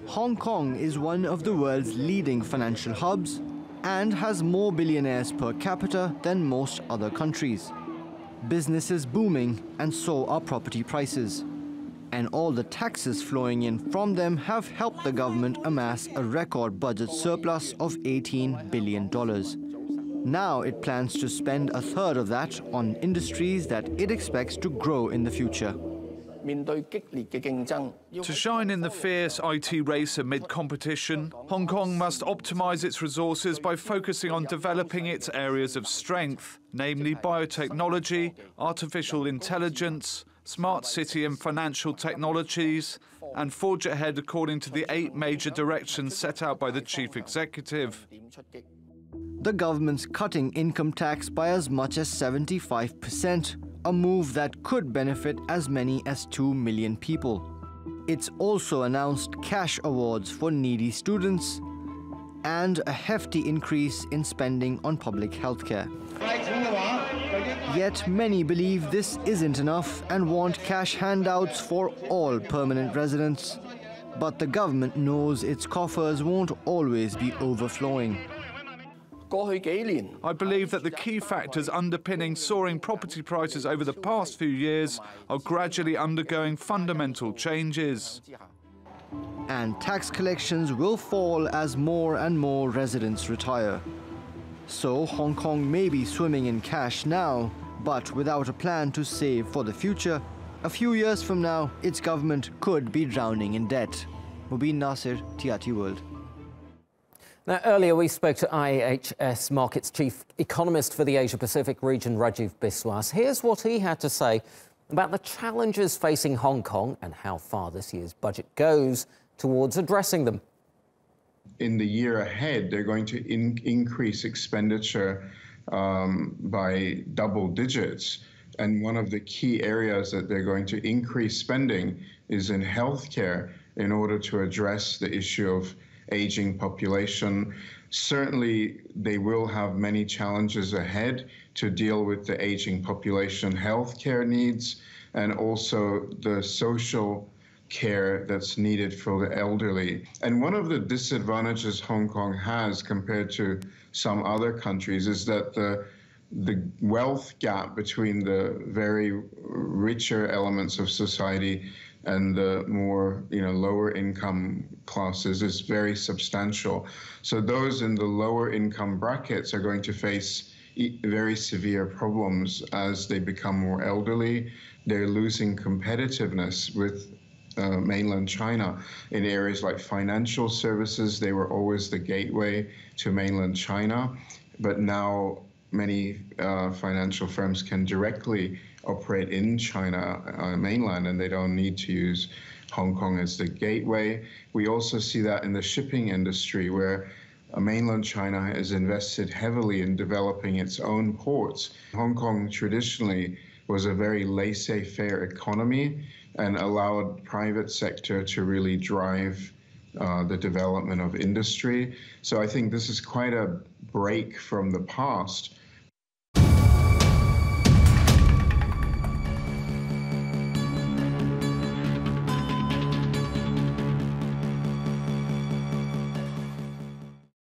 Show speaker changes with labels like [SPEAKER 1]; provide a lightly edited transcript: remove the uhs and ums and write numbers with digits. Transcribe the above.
[SPEAKER 1] Hong Kong is one of the world's leading financial hubs and has more billionaires per capita than most other countries. Business is booming and so are property prices. And all the taxes flowing in from them have helped the government amass a record budget surplus of $18 billion. Now it plans to spend a third of that on industries that it expects to grow in the future.
[SPEAKER 2] To shine in the fierce IT race amid competition, Hong Kong must optimise its resources by focusing on developing its areas of strength, namely biotechnology, artificial intelligence, smart city and financial technologies, and forge ahead according to the 8 major directions set out by the Chief Executive.
[SPEAKER 1] The government's cutting income tax by as much as 75%, a move that could benefit as many as 2 million people. It's also announced cash awards for needy students and a hefty increase in spending on public healthcare. Yet many believe this isn't enough and want cash handouts for all permanent residents. But the government knows its coffers won't always be overflowing.
[SPEAKER 2] I believe that the key factors underpinning soaring property prices over the past few years are gradually undergoing fundamental changes.
[SPEAKER 1] And tax collections will fall as more and more residents retire. So Hong Kong may be swimming in cash now, but without a plan to save for the future, a few years from now, its government could be drowning in debt. Mobin Nasir, TRT World.
[SPEAKER 3] Now, earlier we spoke to HIS Markit's chief economist for the Asia-Pacific region, Rajiv Biswas. Here's what he had to say about the challenges facing Hong Kong and how far this year's budget goes towards addressing them.
[SPEAKER 4] In the year ahead, they're going to increase expenditure by double digits. And one of the key areas that they're going to increase spending is in healthcare in order to address the issue of aging population. Certainly, they will have many challenges ahead to deal with the aging population healthcare needs and also the social care that's needed for the elderly. And one of the disadvantages Hong Kong has compared to some other countries is that the wealth gap between the very richer elements of society and the more lower income classes is very substantial. So those in the lower income brackets are going to face very severe problems as they become more elderly. They're losing competitiveness with mainland China in areas like financial services. They were always the gateway to mainland China, but now many financial firms can directly operate in China mainland, and they don't need to use Hong Kong as the gateway. We also see that in the shipping industry, where mainland China has invested heavily in developing its own ports. Hong Kong traditionally was a very laissez-faire economy and allowed private sector to really drive the development of industry. So I think this is quite a break from the past,